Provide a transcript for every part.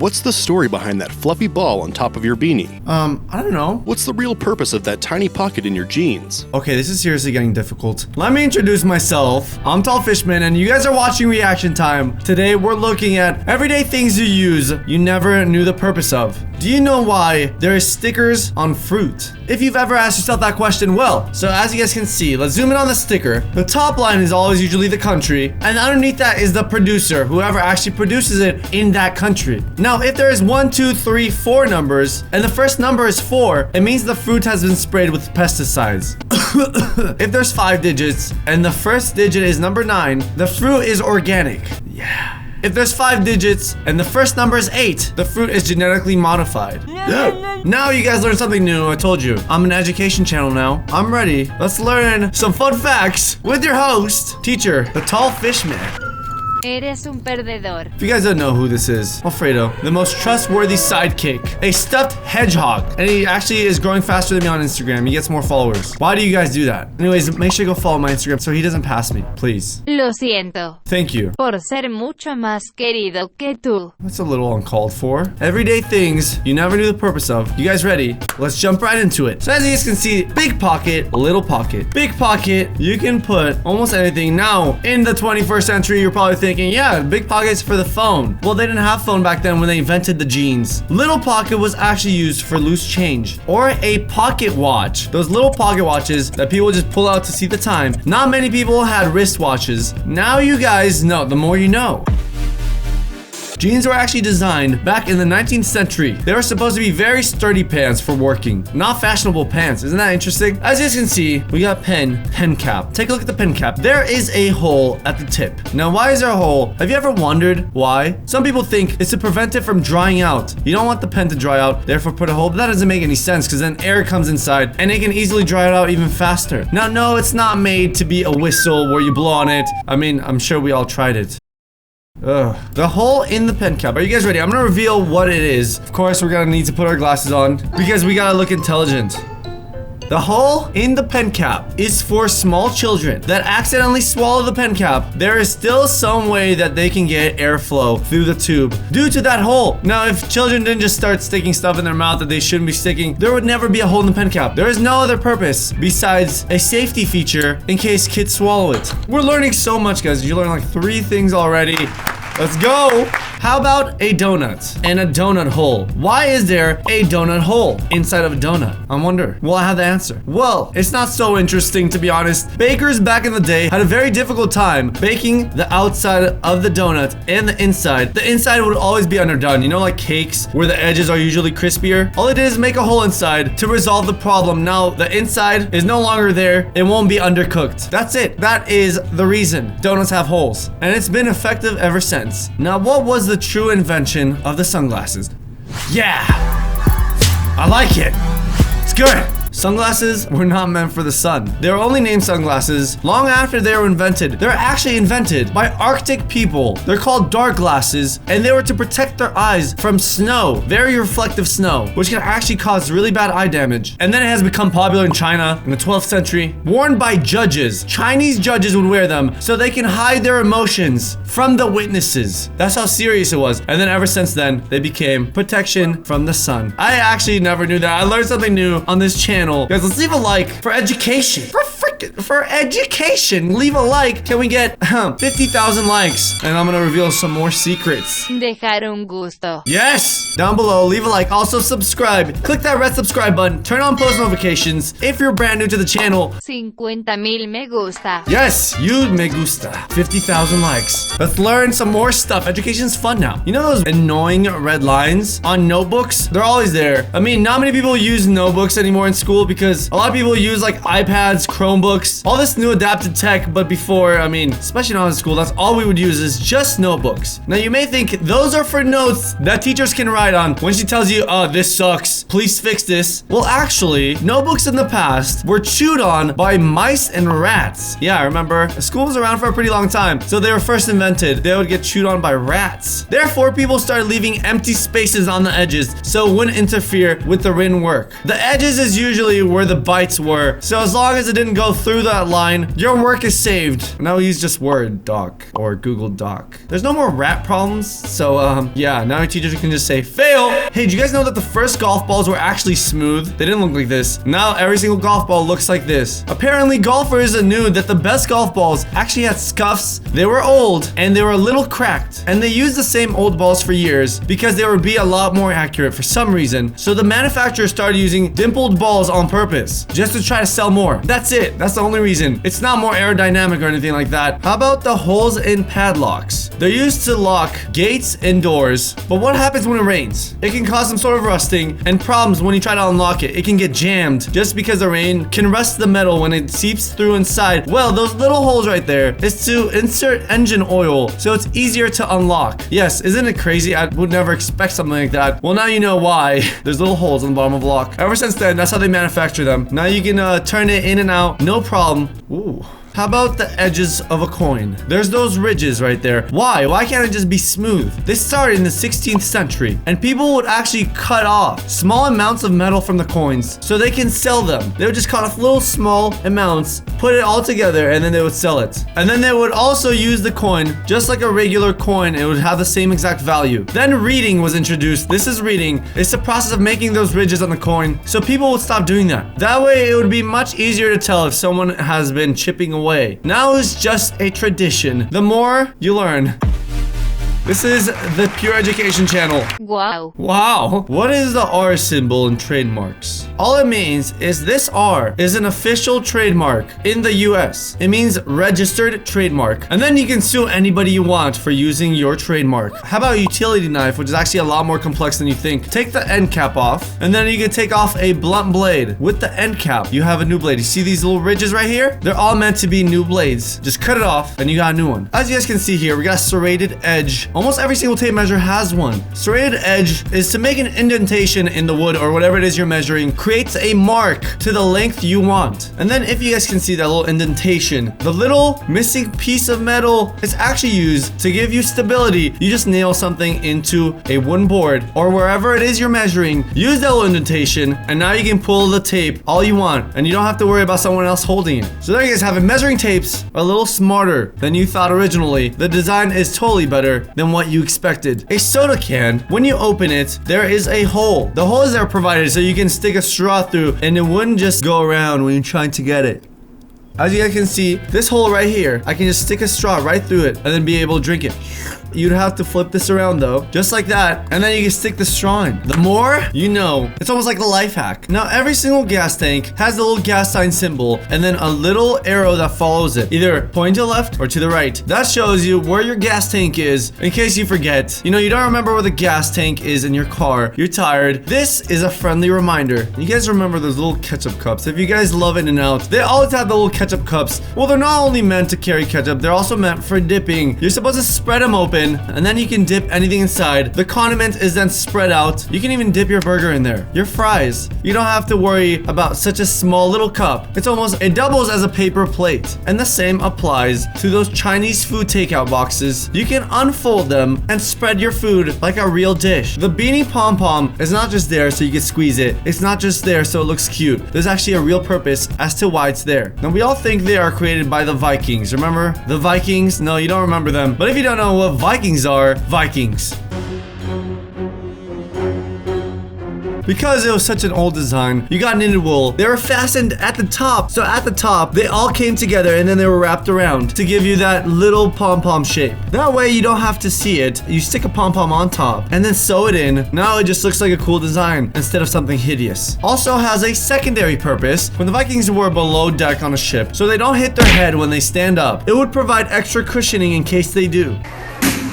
What's the story behind that fluffy ball on top of your beanie? I don't know. What's the real purpose of that tiny pocket in your jeans? Okay, this is seriously getting difficult. Let me introduce myself. I'm Tall Fishman, and you guys are watching Reaction Time. Today, we're looking at everyday things you use you never knew the purpose of. Do you know why there is stickers on fruit? If you've ever asked yourself that question, well, so as you guys can see, let's zoom in on the sticker. The top line is always usually the country, and underneath that is the producer, whoever actually produces it in that country. Now, if there is 1, 2, 3, 4 numbers, and the first number is 4, it means the fruit has been sprayed with pesticides. If there's 5 digits, and the first digit is number 9, the fruit is organic. Yeah. If there's 5 digits and the first number is 8, the fruit is genetically modified. Now you guys learned something new. I told you, I'm an education channel now. I'm ready. Let's learn some fun facts with your host, teacher, the Tall Fishman. Eres un perdedor. If you guys don't know who this is, Alfredo, the most trustworthy sidekick, a stuffed hedgehog, and he actually is growing faster than me on Instagram. He gets more followers. Why do you guys do that? Anyways, make sure you go follow my Instagram so he doesn't pass me, please. Lo siento. Thank you. Por ser mucho más querido que tú. That's a little uncalled for. Everyday things you never knew the purpose of. You guys ready? Let's jump right into it. So as you guys can see, big pocket, little pocket. Big pocket, you can put almost anything. Now, in the 21st century, you're probably thinking, yeah, big pockets for the phone. Well, they didn't have phone back then when they invented the jeans. Little pocket was actually used for loose change or a pocket watch. Those little pocket watches that people just pull out to see the time. Not many people had wristwatches. Now you guys know, the more you know. Jeans were actually designed back in the 19th century. They were supposed to be very sturdy pants for working, not fashionable pants. Isn't that interesting? As you guys can see, we got pen cap. Take a look at the pen cap. There is a hole at the tip. Now, why is there a hole? Have you ever wondered why? Some people think it's to prevent it from drying out. You don't want the pen to dry out, therefore put a hole, but that doesn't make any sense because then air comes inside and it can easily dry it out even faster. Now, no, it's not made to be a whistle where you blow on it. I mean, I'm sure we all tried it. Ugh. The hole in the pen cap. Are you guys ready? I'm gonna reveal what it is. Of course, we're gonna need to put our glasses on because we gotta look intelligent. The hole in the pen cap is for small children that accidentally swallow the pen cap. There is still some way that they can get airflow through the tube due to that hole. Now, if children didn't just start sticking stuff in their mouth that they shouldn't be sticking, there would never be a hole in the pen cap. There is no other purpose besides a safety feature in case kids swallow it. We're learning so much, guys. You learned like 3 things already. Let's go. How about a donut and a donut hole? Why is there a donut hole inside of a donut? I wonder. Well, I have the answer. Well, it's not so interesting, to be honest. Bakers back in the day had a very difficult time baking the outside of the donut and the inside. The inside would always be underdone. You know, like cakes where the edges are usually crispier? All it is make a hole inside to resolve the problem. Now, the inside is no longer there. It won't be undercooked. That's it. That is the reason donuts have holes. And it's been effective ever since. Now, what was the true invention of the sunglasses? Yeah, I like it. It's good. Sunglasses were not meant for the sun. They were only named sunglasses long after they were invented. They were actually invented by Arctic people. They're called dark glasses, and they were to protect their eyes from snow, very reflective snow, which can actually cause really bad eye damage. And then it has become popular in China in the 12th century. Worn by judges. Chinese judges would wear them so they can hide their emotions from the witnesses. That's how serious it was. And then ever since then, they became protection from the sun. I actually never knew that. I learned something new on this channel. Guys, let's leave a like for education. For education. Leave a like. Can we get 50,000 likes? And I'm gonna reveal some more secrets. Dejar un gusto. Yes! Down below, leave a like. Also subscribe. Click that red subscribe button. Turn on post notifications. If you're brand new to the channel, 50,000 me gusta. yes, you me gusta. 50,000 likes. Let's learn some more stuff. Education's fun now. You know those annoying red lines on notebooks? They're always there. I mean, not many people use notebooks anymore in school because a lot of people use like iPads, Chromebooks, all this new adapted tech. But before, I mean, especially not in school, that's all we would use is just notebooks. Now you may think those are for notes that teachers can write on when she tells you, oh, this sucks, please fix this. Well, actually, notebooks in the past were chewed on by mice and rats. Yeah, I remember. School was around for a pretty long time, so they were first invented. They would get chewed on by rats. Therefore, people started leaving empty spaces on the edges so it wouldn't interfere with the written work. The edges is usually where the bites were, so as long as it didn't go through that line, your work is saved. Now use just Word Doc or Google Doc. There's no more rat problems, so yeah, now your teachers can just say fail. Hey, do you guys know that the first golf balls were actually smooth? They didn't look like this. Now every single golf ball looks like this. Apparently, golfers knew that the best golf balls actually had scuffs, they were old, and they were a little cracked. And they used the same old balls for years because they would be a lot more accurate for some reason. So the manufacturer started using dimpled balls on purpose just to try to sell more. That's it. That's the only reason. It's not more aerodynamic or anything like that. How about the holes in padlocks? They're used to lock gates and doors, but what happens when it rains? It can cause some sort of rusting and problems when you try to unlock it. It can get jammed just because the rain can rust the metal when it seeps through inside. Well, those little holes right there is to insert engine oil so it's easier to unlock. Yes, isn't it crazy? I would never expect something like that. Well, now you know why. There's little holes on the bottom of the lock. Ever since then, that's how they manufacture them. Now you can turn it in and out, no problem. Ooh. How about the edges of a coin? There's those ridges right there. Why? Why can't it just be smooth? This started in the 16th century, and people would actually cut off small amounts of metal from the coins so they can sell them. They would just cut off little small amounts, put it all together, and then they would sell it. And then they would also use the coin just like a regular coin. It would have the same exact value. Then reading was introduced. This is reading. It's the process of making those ridges on the coin, so people would stop doing that. That way, it would be much easier to tell if someone has been chipping away. Now it's just a tradition. The more you learn. This is the Pure Education channel. Wow. Wow. What is the R symbol in trademarks? All it means is this R is an official trademark in the US. It means registered trademark. And then you can sue anybody you want for using your trademark. How about a utility knife, which is actually a lot more complex than you think? Take the end cap off, and then you can take off a blunt blade. With the end cap, you have a new blade. You see these little ridges right here? They're all meant to be new blades. Just cut it off, and you got a new one. As you guys can see here, we got a serrated edge. Almost every single tape measure has one. Serrated edge is to make an indentation in the wood or whatever it is you're measuring, creates a mark to the length you want. And then if you guys can see that little indentation, the little missing piece of metal is actually used to give you stability. You just nail something into a wooden board or wherever it is you're measuring, use that little indentation, and now you can pull the tape all you want, and you don't have to worry about someone else holding it. So there you guys have it. Measuring tapes are a little smarter than you thought originally. The design is totally better than what you expected. A soda can, when you open it, there is a hole. The hole is there provided so you can stick a straw through and it wouldn't just go around when you're trying to get it. As you guys can see, this hole right here, I can just stick a straw right through it and then be able to drink it. You'd have to flip this around though, just like that, and then you can stick the straw in. The more you know. It's almost like a life hack. Now every single gas tank has a little gas sign symbol and then a little arrow that follows it, either pointing to the left or to the right. That shows you where your gas tank is in case you forget. You know, you don't remember where the gas tank is in your car. You're tired. This is a friendly reminder. You guys remember those little ketchup cups? If you guys love In-N-Out, they always have the little ketchup cups. Well, they're not only meant to carry ketchup, they're also meant for dipping. You're supposed to spread them open, and then you can dip anything inside. The condiment is then spread out. You can even dip your burger in there, your fries. You don't have to worry about such a small little cup. It doubles as a paper plate. And the same applies to those Chinese food takeout boxes. You can unfold them and spread your food like a real dish. The beanie pom-pom is not just there so you can squeeze it. It's not just there so it looks cute. There's actually a real purpose as to why it's there. Now, we all think they are created by the Vikings. Remember the Vikings? No, you don't remember them. But if you don't know what Vikings are, Vikings. Because it was such an old design, you got knitted wool. They were fastened at the top. So at the top, they all came together and then they were wrapped around to give you that little pom-pom shape. That way you don't have to see it. You stick a pom-pom on top and then sew it in. Now it just looks like a cool design instead of something hideous. Also has a secondary purpose. When the Vikings were below deck on a ship, so they don't hit their head when they stand up, it would provide extra cushioning in case they do.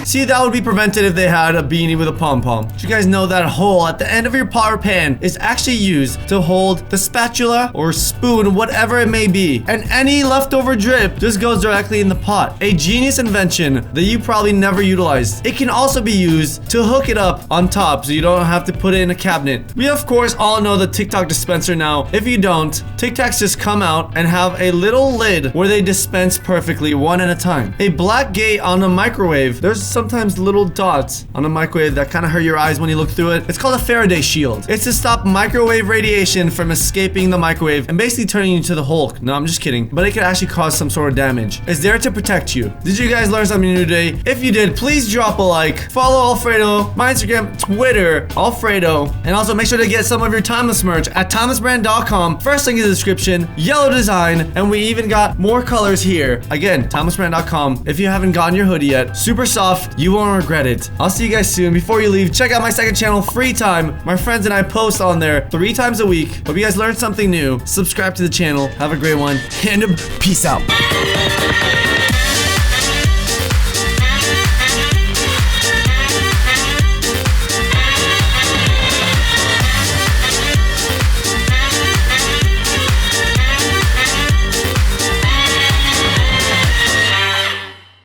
See, that would be prevented if they had a beanie with a pom-pom. Did you guys know that hole at the end of your pot or pan is actually used to hold the spatula or spoon, whatever it may be, and any leftover drip just goes directly in the pot. A genius invention that you probably never utilized. It can also be used to hook it up on top so you don't have to put it in a cabinet. We of course all know the Tic Tac dispenser now. If you don't, Tic Tacs just come out and have a little lid where they dispense perfectly one at a time. A black gate on a microwave. There's sometimes little dots on a microwave that kind of hurt your eyes when you look through it. It's called a Faraday shield. It's to stop microwave radiation from escaping the microwave and basically turning you into the Hulk. No, I'm just kidding. But it could actually cause some sort of damage. It's there to protect you. Did you guys learn something new today? If you did, please drop a like. Follow Alfredo, my Instagram, Twitter, Alfredo. And also make sure to get some of your Timeless merch at timelessbrand.com. First link in the description. Yellow design. And we even got more colors here. Again, timelessbrand.com. If you haven't gotten your hoodie yet, super soft. You won't regret it. I'll see you guys soon. Before you leave, check out my second channel, Free Time. My friends and I post on there 3 times a week. Hope you guys learned something new. Subscribe to the channel. Have a great one. And peace out.